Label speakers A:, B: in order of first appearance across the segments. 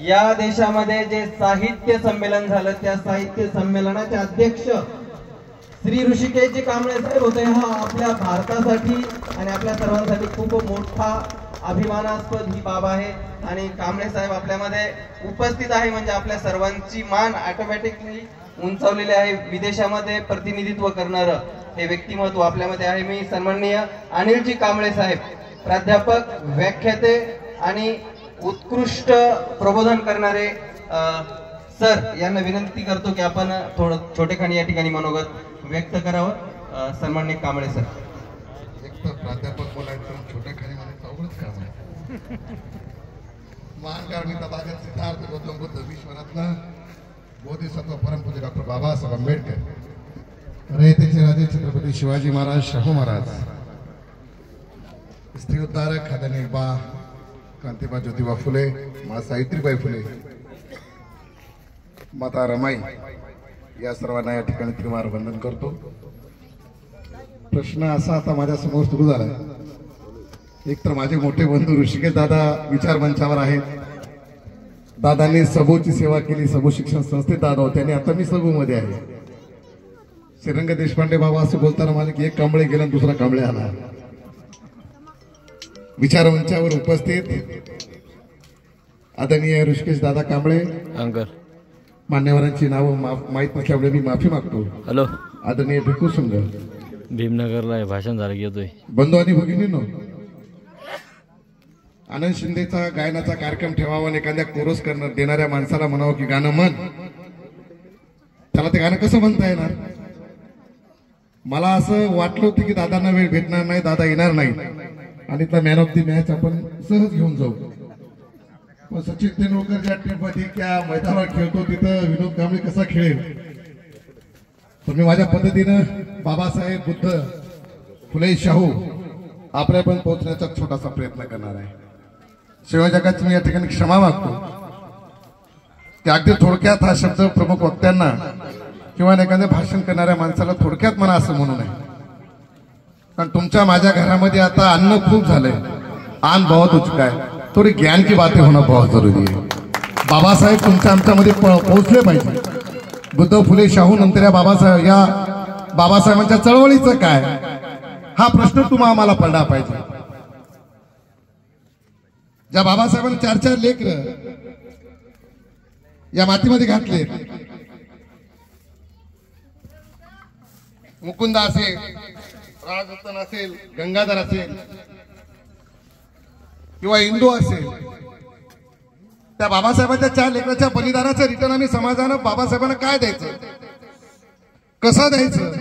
A: या देशामध्ये जे साहित्य संमेलन झालं त्या साहित्य संमेलनाचे अध्यक्ष श्री ऋषिकेशजी कांबळे साहेब होते. हा आपल्या भारतासाठी आणि आपल्या सर्वांसाठी खूप मोठा अभिमानास्पद ही बाब आहे आणि कांबळे साहेब आपल्यामध्ये उपस्थित आहे म्हणजे आपल्या सर्वांची मान ऑटोमॅटिकली उंचावलेली आहे. विदेशामध्ये प्रतिनिधित्व करणारं हे व्यक्तिमत्व आपल्यामध्ये आहे. मी सन्माननीय अनिलजी कांबळे साहेब प्राध्यापक, व्याख्याते आणि उत्कृष्ट प्रबोधन करणारे सर यांना विनंती करतो की आपण थोडं छोटेखानी या ठिकाणी मनोगत व्यक्त करावं. सन्माननीय कांबळे सर.
B: एक तर प्राध्यापक बोलायचं, छोटेखानी म्हणायचं अवघडच काम आहे. महान कारणीचा बागत सिद्धार्थ गौतम बुद्ध, विश्वरत्न बोधिसत्व परमपूज्य डॉक्टर बाबासाहेब आंबेडकर, रयतेचे राजे छत्रपती शिवाजी महाराज, शाहू महाराज, स्त्री उद्धारक आदरणीय बा क्रांतिबा ज्योतिबा फुले, मा सावित्रीबाई फुले, माता रमाई, या सर्वांना या ठिकाणी त्रिवार वंदन करतो. प्रश्न असा आता माझ्या समोर सुरू झाला. एक तर माझे मोठे बंधू ऋषिकेश दादा विचार मंचावर आहेत. दादांनी सबोची सेवा केली, सबो शिक्षण संस्थेत दादा होते आणि आता मी सबो मध्ये आहे. श्रीरंग देशपांडे बाबा असं बोलताना मला की एक कांबळे गेला दुसरा कांबळे आला. विचार मंचावर उपस्थित आदरणीय ऋषिकेश दादा कांबळे
C: अंकर,
B: मान्यवरांची नावं माहीत नसल्यामुळे मी माफी मागतो.
C: हॅलो,
B: आदरणीय भिकू सुंदर,
C: भीमनगरला भाषण झालं घेतोय.
B: बंधू आणि भगिनींनो, आनंद शिंदेचा गायनाचा कार्यक्रम ठेवावा आणि एखाद्या कोरस करणार देणाऱ्या माणसाला म्हणावं की गाणं म्हण. त्याला ते गाणं कसं म्हणता येणार? मला असं वाटलं होतं की दादांना वेळ भेटणार नाही, दादा येणार नाही आणि त्या मॅन ऑफ दी मॅच आपण सहज घेऊन जाऊ. पण सचिन तेंडुलकर ज्या टीममध्ये त्या मैदानावर खेळतो तिथं विनोद कांबळे कसा खेळेल. तर मी माझ्या पद्धतीनं बाबासाहेब, बुद्ध, फुले, शाहू आपल्यापर्यंत पोहोचण्याचा छोटासा प्रयत्न करणार आहे. शिवाय जगाची मी या ठिकाणी क्षमा मागतो की अगदी थोडक्यात हा शब्द प्रमुख वक्त्यांना किंवा एखाद्या भाषण करणाऱ्या माणसाला थोडक्यात म्हणा असं म्हणू नये. कारण तुमच्या माझ्या घरामध्ये आता अन्न खूप झालंय, आन बहुत हो चुका है, थोडी ज्ञान की बातें होणं बहुत जरुरी आहे. बाबासाहेब तुमच्या आमच्यामध्ये पोहोचले पाहिजे. बुद्ध, फुले, शाहू नंतर या बाबासाहेबांच्या चळवळीचं काय हा प्रश्न तुम्हा आम्हाला पडला पाहिजे. ज्या बाबासाहेबांनी 4-4 लेकर या मातीमध्ये घातले, मुकुंदा असेल, राजरत्न असेल, गंगाधर असेल किंवा इंदू असेल, त्या बाबासाहेबांच्या 4 लेकराच्या बलिदानाचं रिटर्न आम्ही समाजानं बाबासाहेबांना काय द्यायचं, कसं द्यायचं,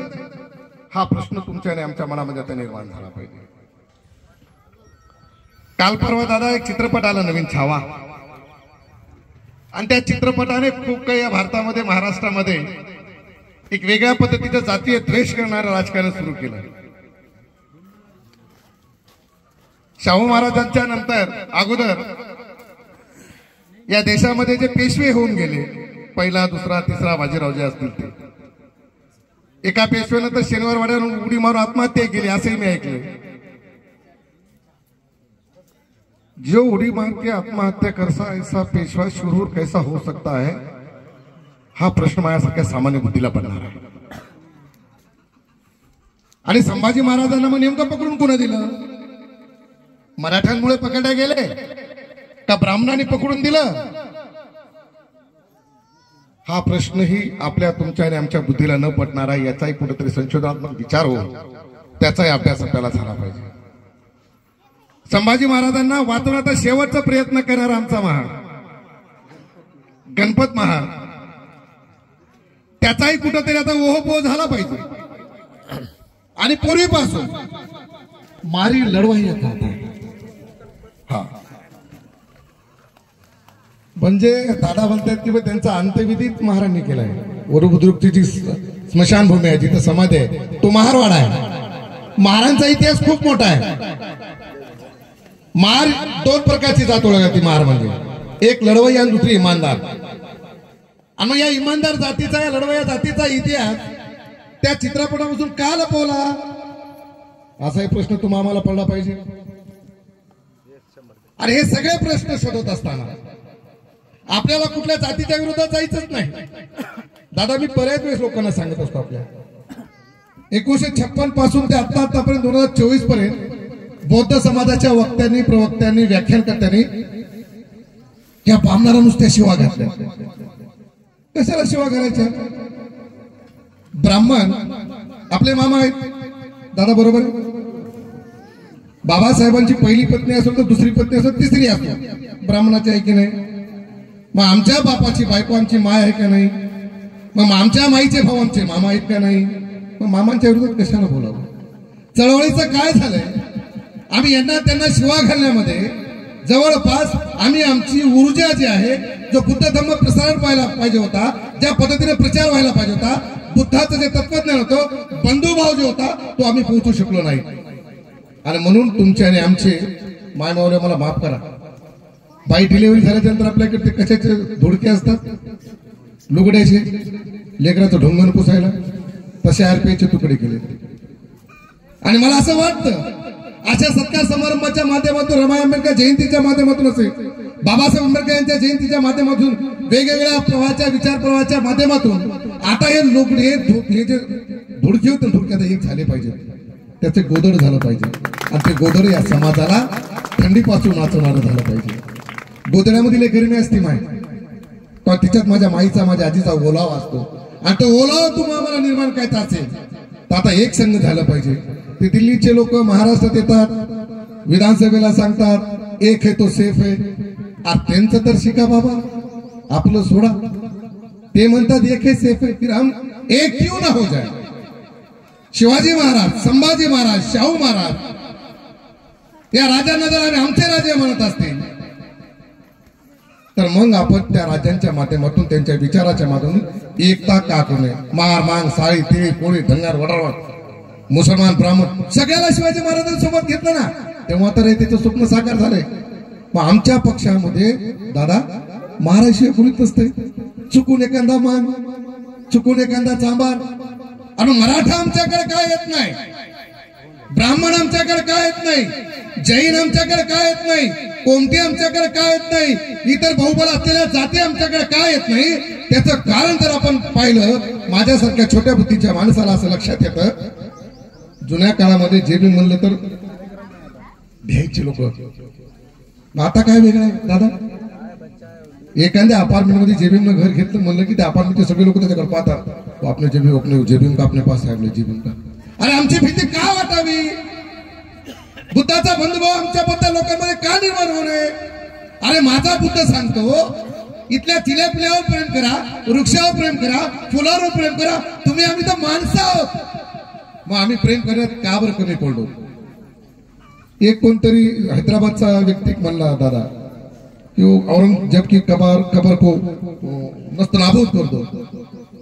B: हा प्रश्न तुमच्या आणि आमच्या मनामध्ये आता निर्माण झाला पाहिजे. काल परवा दादा एक चित्रपट आला नवीन, छावा, आणि त्या चित्रपटाने खूप काही या भारतामध्ये, महाराष्ट्रामध्ये एक वेगळ्या पद्धतीचं जातीय द्वेष करणारं राजकारण सुरू केलं. शाहू महाराजांच्या नंतर अगोदर या देशामध्ये जे पेशवे होऊन गेले, पहिला, दुसरा, तिसरा बाजीरावजे असतील ते, एका पेशव्यानं तर शनिवार वाड्यावरून उडी मारून आत्महत्या केली असंही मी ऐकले. जो उड़ी मार के आत्महत्या करसा ऐसा पेशवा शुरूर कैसा हो सकता है, हा प्रश्न माझ्यासारख्या सामान्य बुद्धीला पडणार आहे. आणि संभाजी महाराजांना मग नेमकं पकडून कोण दिलं? मराठ्यांमुळे पकडले गेले का ब्राह्मणांनी पकडून दिलं? हा प्रश्नही आपल्या, तुमच्या आणि आमच्या बुद्धीला न पटणार आहे. याचाही कुठेतरी संशोधनात्मक विचार हो, त्याचाही अभ्यास आपल्याला झाला पाहिजे. संभाजी महाराजांना वाचवण्याचा शेवटचा प्रयत्न करणारा आमचा महार गणपत महार, त्याचाही कुठेतरी आता ओहोपोह झाला पाहिजे. आणि पूर्वीपासून मारी लढवाई येतात. हा म्हणजे दादा म्हणतात की त्यांचा अंत्यविधीच महारांनी केलाय. वरुबुद्रुकची जी स्मशानभूमी आहे, जिथे समाधी आहे, तो महारवाडा आहे. महारांचा इतिहास खूप मोठा आहे. महार 2 प्रकारची जात ओळखली महार म्हणजे, एक लढवई आणि दुसरी इमानदार. आणि या इमानदार जातीचा, या लढवया जातीचा इतिहास त्या चित्रपटापासून का लपवला, असाही प्रश्न तुम्हा आम्हाला पडला पाहिजे. आणि हे सगळे प्रश्न शोधत असताना आपल्याला कुठल्या जातीच्या विरोधात जायचंच नाही. दादा मी बऱ्याच वेळेस लोकांना सांगत असतो आपल्या 1956 पासून ते आतापर्यंत 2024 पर्यंत बौद्ध समाजाच्या वक्त्यांनी प्रवक्त्यांनी व्याख्यानकर्त्यांनी या बामणाला नुसत्या शिवा घातल्या. कशाला शिवा घालायच्या? ब्राह्मण आपले मामा आहेत दादा बरोबर. बाबासाहेबांची पहिली पत्नी असेल तर दुसरी पत्नी असेल तिसरी असो ब्राह्मणाची आहे की नाही. मग आमच्या बापाची बायको आमची माय आहे का नाही. मग आमच्या माईचे भाऊ आमचे मामा आहेत का नाही. मग मामांच्या विरोधात कशाला बोलावं? चळवळीचं काय झालंय? आम्ही यांना त्यांना शिवा घालण्यामध्ये जवळपास आम्ही आमची ऊर्जा जी आहे जो बुद्ध धम्म प्रसारण व्हायला पाहिजे होता, ज्या पद्धतीने प्रचार व्हायला पाहिजे होता, बुद्धाचं जे तत्वज्ञान होतं, बंधुभाव जो होता तो आम्ही पोहोचू शकलो नाही. आणि म्हणून तुमचे आणि आमचे मायमावल्या मला माफ करा. बाई डिलिव्हरी झाल्यानंतर आपल्याकडे ते कशाचे धुडके असतात लुगड्याचे लेकराचं ढोंगण पुसायला, तसे आरपीआयचे तुकडे केले. आणि मला असं वाटतं अशा सत्कार समारंभाच्या माध्यमातून रमाई आंबेडकर जयंतीच्या माध्यमातून असेल, बाबासाहेब आंबेडकर यांच्या जयंतीच्या माध्यमातून वेगवेगळ्या प्रवाहाच्या विचार प्रवाहाच्या माध्यमातून आता हे लुगडे हे जे धुडके होते धुडक्यात एक झाले पाहिजे, त्याचे गोदड झालं पाहिजे. आणि ते गोदड या समाजाला थंडीपासून वाचवणारं झालं पाहिजे. गोदड्यामध्ये गरमी असते माय, तर तिच्यात माझ्या माईचा माझ्या आजीचा ओलावा असतो. आणि तो ओलावा तुम्हाला निर्माण करायचा असेल तर आता एक संघ झालं पाहिजे. ते दिल्लीचे लोक महाराष्ट्रात येतात, विधानसभेला सांगतात एक है तो सेफ है. त्यांचं तर शिका बाबा, आपलं सोडा. ते म्हणतात एक है सेफ है, फिर हम एक क्यों ना हो जाए. शिवाजी महाराज, संभाजी महाराज, शाहू महाराज या राजांना जर आम्ही आमचे राजे म्हणत असतील तर मग आपण त्या राज्यांच्या माध्यमातून त्यांच्या विचाराच्या माध्यमातून एकता का करू नये. मार मांग साळी तिळी पोळी धंगार वडावड मुसलमान ब्राह्मण सगळ्याला शिवाजी महाराजांसोबत घेतलं ना, तेव्हा तर त्याचं स्वप्न साकार झालंय. मग आमच्या पक्षामध्ये दादा महाराष्ट्र कुणीच नसते. चुकून एखादा मान, चुकून एखादा चांबार. आणि मराठा आमच्याकडे काय येत नाही, ब्राह्मण आमच्याकडे काय येत नाही, जैन आमच्याकडे काय येत नाही, कोमटी आमच्याकडे काय येत नाही, इतर बहुबल असलेल्या जाती आमच्याकडे काय येत नाही. त्याचं कारण जर आपण पाहिलं, माझ्यासारख्या छोट्या बुद्धीच्या माणसाला असं लक्षात येतं, जुन्या काळामध्ये जे बी म्हणलं तर भ्यायचे लोक. आता काय वेगळं आहे दादा? एखाद्या अपार्टमेंट मध्ये जेबीम घर घेतलं म्हणलं की त्या अपार्टमेंटचे सगळे लोक त्याच्याकडे पाहतात, आपले जेबीम का आपले पास आहे, जेबीम का. अरे आमची भीती का वाटावी? बुद्धाचा बंधुभाव आमच्याबद्दल लोकांमध्ये का निर्माण होऊ नये? अरे माझा बुद्ध सांगतो इथल्या चिल्यापिल्यावर प्रेम करा, वृक्षावर प्रेम करा, फुलावर प्रेम करा. तुम्ही आम्ही तर माणसं आहोत. मग आम्ही प्रेम करण्यात का बरं कमी पडलो? एक कोणतरी हैदराबादचा व्यक्ती म्हणला दादा की औरंगजेब की कबर को मस्त नाबूद करतो.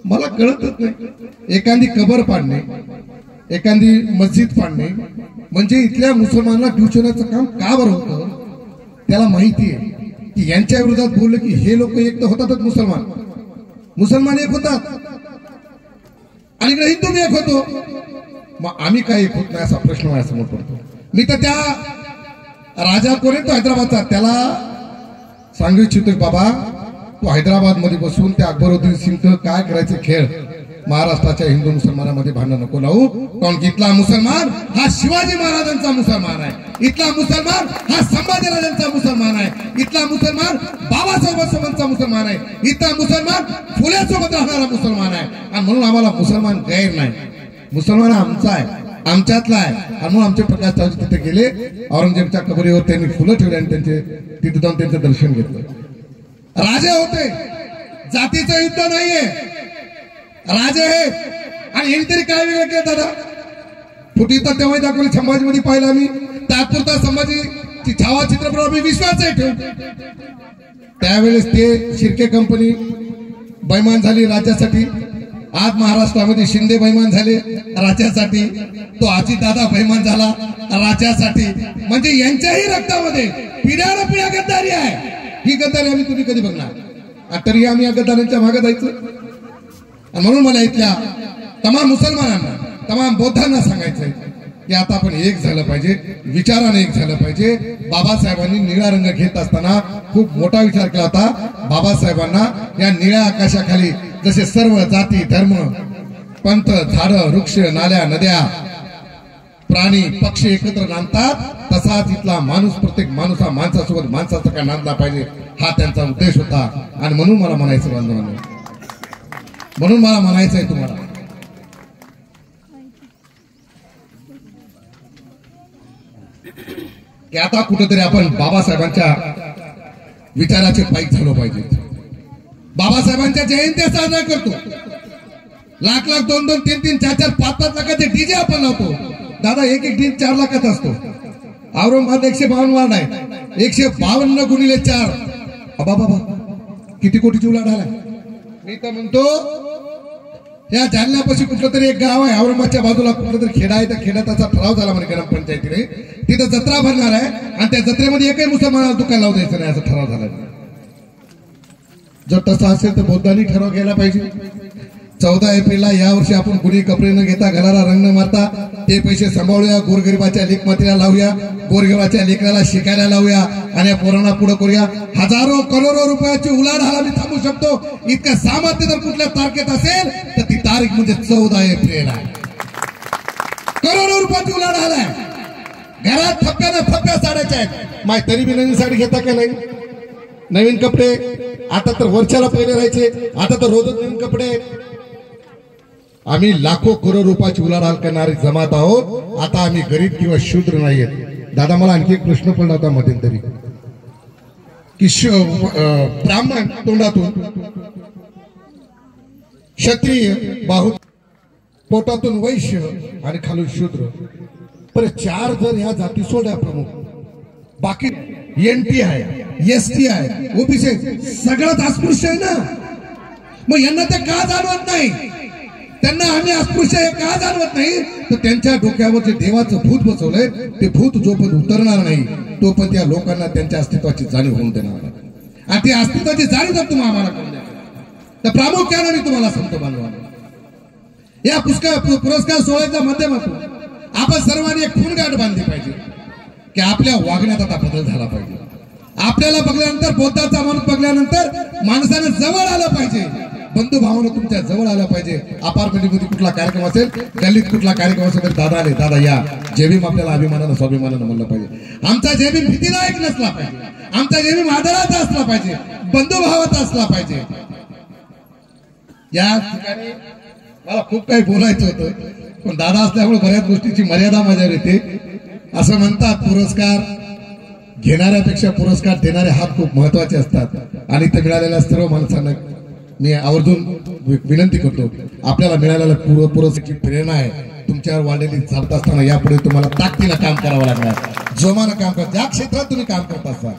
B: मला कळतच नाही. एखादी कबर पाडणे, एखादी मस्जिद पाडणे म्हणजे इथल्या मुसलमानांना ट्युशनाचं काम का बरं होतं? त्याला माहिती आहे की यांच्या विरोधात बोललं की हे लोक एक तर होतातच, मुसलमान एक होतात आणि इकडे हिंदू एक होतो. मग आम्ही काय एक होत नाही असा प्रश्न माझ्यासमोर पडतो. मी तर त्या राजा कोण आहे तो हैदराबादचा, त्याला सांगू इच्छितोय बाबा तू हैदराबाद मध्ये बसून त्या अकबरुद्दीन सिंह काय करायचे खेळ महाराष्ट्राच्या हिंदू मुसलमानामध्ये भांडण नको लावू. कारण की इथला मुसलमान हा शिवाजी महाराजांचा मुसलमान आहे, इथला मुसलमान हा संभाजी राजांचा मुसलमान आहे, इथला मुसलमान बाबासाहेबांचा मुसलमान आहे, इथला मुसलमान फुल्यासोबत राहणारा मुसलमान आहे. आणि म्हणून आम्हाला मुसलमान गैर नाही, मुसलमान आमचा आहे, आमच्यातला आहे. आणि म्हणून आमचे प्रकाश राव तिथे गेले, औरंगजेबच्या कबरीवर त्यांनी फुलं ठेवली आणि त्यांचे तिथे जाऊन त्यांचं दर्शन घेतलं. राजे होते, जातीचं युद्ध नाहीये, राजे आहे. आणि यांनी तरी काय वेगळं केलं दादा? फुटी तर तेव्हा दाखवली संभाजीमध्ये पाहिलं आम्ही, तात्पुरता संभाजीची छावा चित्रपटावर आम्ही विश्वास आहे ठेवू. त्यावेळेस ते शिर्के कंपनी बैमान झाली राज्यासाठी. आज महाराष्ट्रामध्ये शिंदे बैमान झाले राज्यासाठी, तो अजितदादा बैमान झाला राज्यासाठी. म्हणजे यांच्याही रक्तामध्ये पिढ्याला पिढ्या गद्दारी आहे. ही गद्दारी आम्ही तुम्ही कधी बघणार? तरी आम्ही या गद्दारांच्या मागे जायचं. आणि म्हणून मला इथल्या तमाम मुसलमानांना, तमाम बौद्धांना सांगायचंय की आता आपण एक झालं पाहिजे, विचाराने एक झालं पाहिजे. बाबासाहेबांनी निळा रंग घेत असताना खूप मोठा विचार केला होता. बाबासाहेबांना या निळ्या आकाशाखाली जसे सर्व जाती धर्म पंथ झाडं वृक्ष नाल्या नद्या प्राणी पक्षी एकत्र नांदतात, तसाच इथला माणूस प्रत्येक माणूस हा माणसासोबत माणसाचा काय नांदला पाहिजे, हा त्यांचा उद्देश होता. आणि म्हणून मला म्हणायचं बांधवांनो, म्हणून मला म्हणायचंय तुम्हाला, की आता कुठेतरी आपण बाबासाहेबांच्या विचाराचे पाईक झालो पाहिजे. बाबासाहेबांच्या जयंत्या साजरा करतो, लाख लाख 2-2, 3-3, 4-4, 5-5 लाखाचे डीजे आपण लावतो. दादा एक डीजे 4 लाखाचा असतो. औरंगाबाद 152 वार्ड आहे, 152 गुणिले 4, बाबा किती कोटीची उलाढ आलाय. मी तर म्हणतो या जालन्यापाशी कुठलं तरी एक गाव आहे, औरंगाबादच्या बाजूला कुठलं तरी खेडा आहे, त्या खेड्यात असा ठराव झाला म्हणजे ग्रामपंचायतीने, तिथं जत्रा भरणार आहे आणि त्या जत्रेमध्ये एकही मुसलमानाला दुकान लावू द्यायचं नाही, असा ठराव झाला. जर तसं असेल तर बौद्धांनी ठराव घ्यायला पाहिजे. 14 एप्रिलला यावर्षी आपण कुणी कपडे न घेता घराला रंग न मारता ते पैसे सांभाळूया, गोरगरिबाच्या लेखमात्रीला लावूया, गोरगरिबाच्या लेकराला शिकायला लावूया आणि या पोरांना पुढे करूया. हजारो करोडो रुपयाची उलाढाल आम्ही थांबू शकतो. इतकं सामर्थ्य जर कुठल्या तारखेत असेल तर ती तारीख म्हणजे 14 एप्रिल आहे. करोडो रुपयाची उलाढाल आहे. घरात थप्प्या साड्याच्या आहेत. माय तरी बी नवीन साडी घेता का नाही? नवीन कपडे आता तर वर्षाला पहिले राहायचे, आता तर रोजच नवीन कपडे. आम्ही लाखो करोड रुपयाची उलाढाल करणारी जमात आहोत. आता आम्ही गरीब किंवा शूद्र नाहीयेत. दादा मला आणखी एक प्रश्न पडला होता मध्यंतरी, की ब्राह्मण तोंडातून, क्षत्रिय बाहू पोटातून वैश्य आणि खालून शूद्र, पर 4 जर ह्या जाती सोड्या प्रमुख, बाकी एनटी आहे, एसटी आहे, ओबीसी, सगळंच अस्पृश्य आहे ना. मग यांना ते का जाणवत नाही? त्यांना आम्ही अस्पृश्य हे का जाणवत नाही? तर त्यांच्या डोक्यावर जे देवाचं भूत बसवलंय ते भूत जोपर्यंत उतरणार नाही तोपर्यंत या लोकांना त्यांच्या अस्तित्वाची जाणीव होऊन देणार नाही. आणि ती अस्तित्वाची जाणीव जर तुम्ही आम्हाला करून द्या तर प्रामुख्याने मी तुम्हाला सांगतो बांधवांनो, या पुरस्कार सोहळ्याच्या माध्यमातून आपण सर्वांनी एक खूणगाठ बांधली पाहिजे की आपल्या वागण्यात आता बदल झाला पाहिजे. आपल्याला बघल्यानंतर, बौद्धाचा माणूस बघल्यानंतर माणसाने जवळ आलं पाहिजे, बंधू भावानं तुमच्या जवळ आलं पाहिजे. अपार्टमेंटमध्ये कुठला कार्यक्रम असेल, गल्लीत कुठला कार्यक्रम असेल तर दादा आले, दादा या, जयभीम आपल्याला अभिमानानं स्वाभिमानानं म्हणलं पाहिजे. आमचा जयभीम भीतीदायक नसला पाहिजे, आमचा जयभीम आदराचा असला पाहिजे, बंधुभावाचा असला पाहिजे. या ठिकाणी मला खूप काही बोलायचं होतं, पण दादा असल्यामुळे बऱ्याच गोष्टीची मर्यादा माझ्यावर येते. असं म्हणतात पुरस्कार घेणाऱ्यापेक्षा पुरस्कार देणारे हात खूप महत्वाचे असतात. आणि ते मिळालेल्या सर्व माणसांना मी आवर्जून विनंती करतो, आपल्याला मिळालेला पुरस्काराची प्रेरणा आहे तुमच्यावर वाढलेली चालत असताना यापुढे तुम्हाला ताकदीनं काम करावं लागणार, जोमानं काम करा. ज्या क्षेत्रात तुम्ही काम करत असाल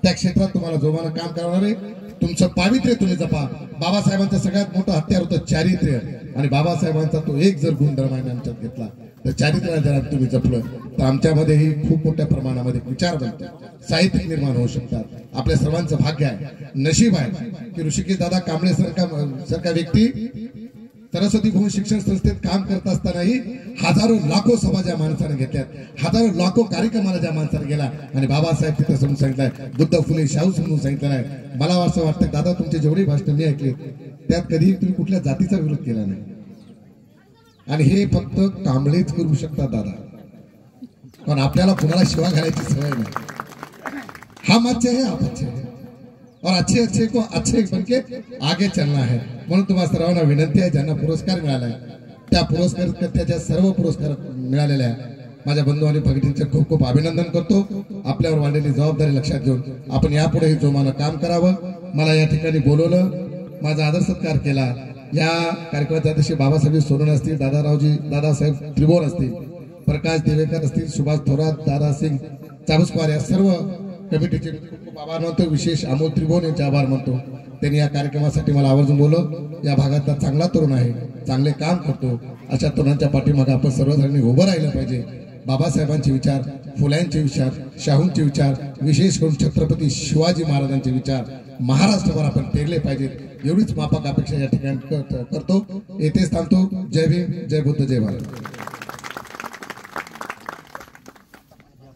B: त्या क्षेत्रात तुम्हाला जोमानं काम करावं लागेल. तुमचं पावित्र्य तुम्ही जपा. बाबासाहेबांचं सगळ्यात मोठं हत्यार होतं चारित्र्य, आणि बाबासाहेबांचा तो एक जर गुणधर्म आमच्यात घेतला तर चारित्र्याला जर तुम्ही जपलं तर आमच्यामध्येही खूप मोठ्या प्रमाणामध्ये विचार बनतो, साहित्यिक निर्माण होऊ शकतात. आपल्या सर्वांचं भाग्य आहे, नशीब आहे की ऋषिकेश दादा कांबळे सारखा व्यक्ती सरस्वती भुवन शिक्षण संस्थेत काम करत असतानाही हजारो लाखो सभा ज्या माणसाने घेतल्यात, हजारो लाखो कार्यक्रमाला ज्या माणसाने गेला आणि बाबासाहेब तिथे समजून सांगितलंय, बुद्ध फुले शाहू समजून सांगितलं आहे. मला असं वाटतं दादा तुमचे जेवढे भाषण मी ऐकले त्यात कधीही तुम्ही कुठल्या जातीचा विरोध केला नाही, आणि हे फक्त कांबळेच करू शकतात दादा, पण आपल्याला कुणाला शिवा घालायची सवय नाही. हम अच्छे है, आप अच्छे है, और अच्छे अच्छे को अच्छे बनके आगे चलना है. म्हणून तुम्हाला सर्वांना विनंती आहे, ज्यांना पुरस्कार मिळालाय त्या पुरस्कारकर्त्याच्या सर्व पुरस्कार मिळालेल्या माझ्या बंधू आणि भगिनींचे खूप खूप अभिनंदन करतो. आपल्यावर वाढलेली जबाबदारी लक्षात घेऊन आपण यापुढेही जोमानं काम करावं. मला या ठिकाणी बोलवलं, माझा आदर सत्कार केला. या कार्यक्रमाच्या दिवशी बाबासाहेब सोनवणे असतील, दादासाहेब त्रिभुवन असतील, प्रकाश दिवेकर असतील, सुभाष थोरात, दादासिंग चाबुस्कार या सर्व कमिटीचे खूप खूप आभार मानतो. विशेष अमोल त्रिभुवन यांचे आभार मानतो. त्यांनी या कार्यक्रमासाठी मला आवर्जून बोलवलं. या भागातला चांगला तरुण आहे, चांगले काम करतो. अशा तरुणांच्या पाठीमागे आपण सर्वजणांनी उभं राहिलं पाहिजे. बाबासाहेबांचे विचार, फुल्यांचे विचार, शाहूंचे विचार, विशेष करून छत्रपती शिवाजी महाराजांचे विचार महाराष्ट्रभर आपण पेरले पाहिजेत, एवढीच माफक अपेक्षा या ठिकाणी करतो. येथेच थांबतो. जय भीम, जय बुद्ध, जय भारत.